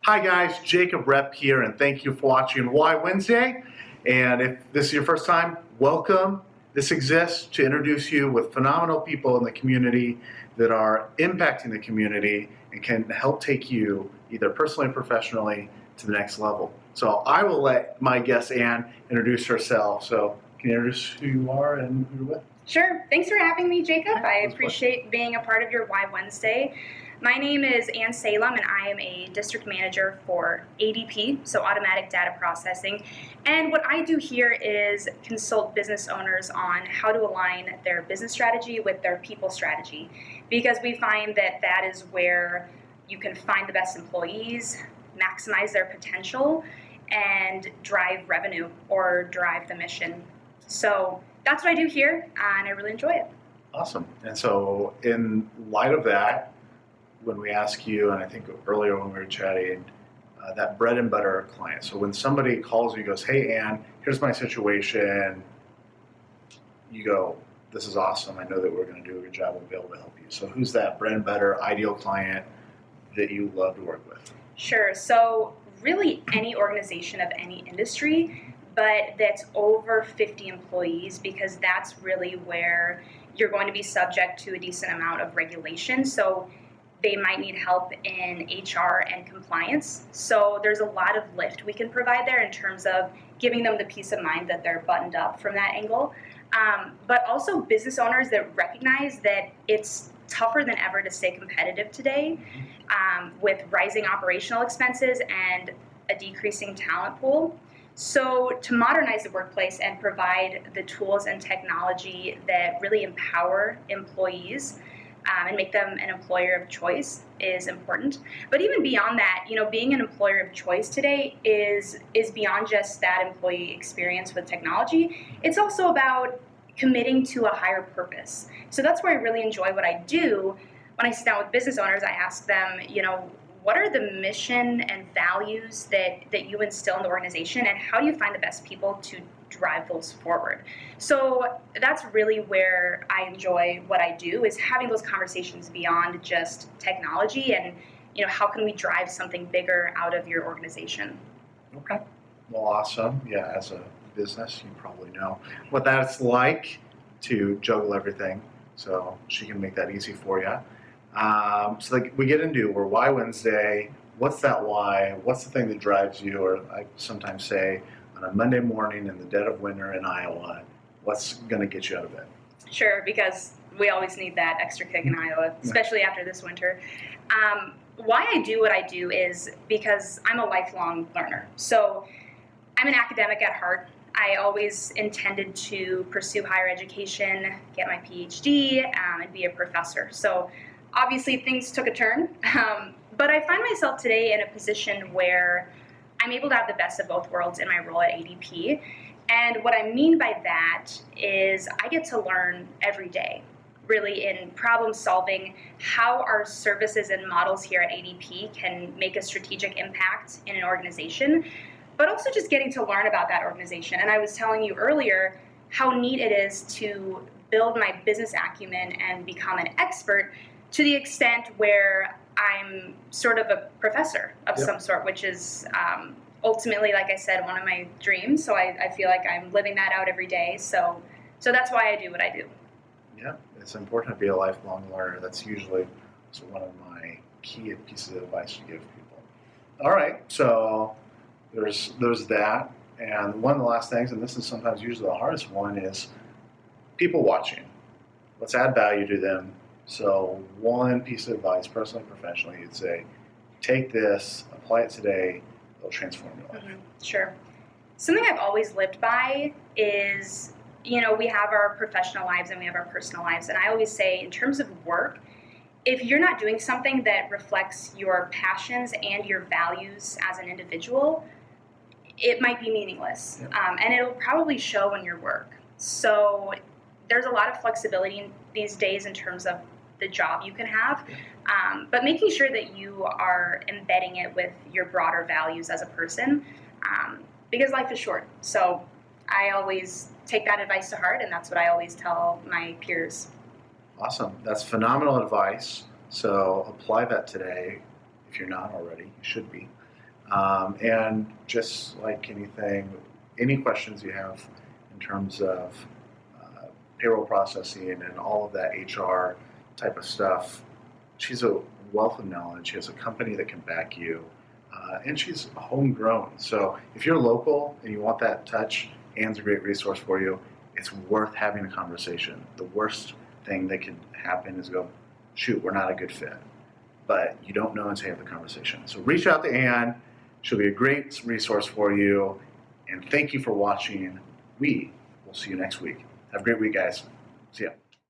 Hi guys, Jacob Rep here, and thank you for watching Why Wednesday. And if this is your first time, welcome. This exists to introduce you with phenomenal people in the community that are impacting the community and can help take you either personally or professionally to the next level. So I will let my guest Ann introduce herself. So can you introduce who you are and who you're with? Sure. Thanks for having me, Jacob. I That's appreciate being a part of your Why Wednesday. My name is Ann Salem, and I am a district manager for ADP, so Automatic Data Processing. And what I do here is consult business owners on how to align their business strategy with their people strategy, because we find that that is where you can find the best employees, maximize their potential, and drive revenue or drive the mission. So that's what I do here, and I really enjoy it. Awesome. And so in light of that, when we ask you, and I think earlier when we were chatting, that bread and butter client. So when somebody calls you and goes, hey, Ann, here's my situation, you go, this is awesome. I know that we're going to do a good job. We'll be able to help you. So who's that bread and butter ideal client that you love to work with? Sure. So really any organization of any industry, but that's over 50 employees, because that's really where you're going to be subject to a decent amount of regulation. So they might need help in HR and compliance. So there's a lot of lift we can provide there in terms of giving them the peace of mind that they're buttoned up from that angle. But also business owners that recognize that it's tougher than ever to stay competitive today with rising operational expenses and a decreasing talent pool. So to modernize the workplace and provide the tools and technology that really empower employees and make them an employer of choice is important. But even beyond that, being an employer of choice today is beyond just that employee experience with technology. It's also about committing to a higher purpose. So that's where I really enjoy what I do. When I sit down with business owners, I ask them, what are the mission and values that you instill in the organization, and how do you find the best people to drive those forward? So that's really where I enjoy what I do, is having those conversations beyond just technology, and how can we drive something bigger out of your organization? Okay. Well, awesome. Yeah, as a business, you probably know what that's like to juggle everything. So she can make that easy for you. So we get into, we're Why Wednesday. What's that why? What's the thing that drives you? Or I sometimes say, on a Monday morning in the dead of winter in Iowa, what's going to get you out of bed? Sure, because we always need that extra kick in Iowa, especially after this winter. Why I do what I do is because I'm a lifelong learner. So I'm an academic at heart. I always intended to pursue higher education, get my PhD, and be a professor. So obviously things took a turn, but I find myself today in a position where I'm able to have the best of both worlds in my role at ADP. And what I mean by that is I get to learn every day, really, in problem solving, how our services and models here at ADP can make a strategic impact in an organization, but also just getting to learn about that organization. And I was telling you earlier how neat it is to build my business acumen and become an expert, to the extent where I'm sort of a professor of some sort, which is ultimately, like I said, one of my dreams. So I feel like I'm living that out every day. So that's why I do what I do. Yeah, it's important to be a lifelong learner. That's usually one of my key pieces of advice to give people. All right, so there's that. And one of the last things, and this is sometimes usually the hardest one, is people watching. Let's add value to them. So one piece of advice, personally and professionally, you'd say, take this, apply it today, it'll transform your life. Mm-hmm. Sure. Something I've always lived by is, we have our professional lives and we have our personal lives. And I always say, in terms of work, if you're not doing something that reflects your passions and your values as an individual, it might be meaningless. And it'll probably show in your work. So there's a lot of flexibility these days in terms of the job you can have, but making sure that you are embedding it with your broader values as a person, because life is short. So I always take that advice to heart, and that's what I always tell my peers. Awesome. That's phenomenal advice. So apply that today. If you're not already, you should be. And just like anything, any questions you have in terms of payroll processing and all of that HR type of stuff, she's a wealth of knowledge. She has a company that can back you, and she's homegrown. So if you're local and you want that touch, Anne's a great resource for you. It's worth having a conversation. The worst thing that could happen is go, shoot, we're not a good fit. But you don't know until you have the conversation. So reach out to Anne. She'll be a great resource for you. And thank you for watching. We will see you next week. Have a great week, guys. See ya.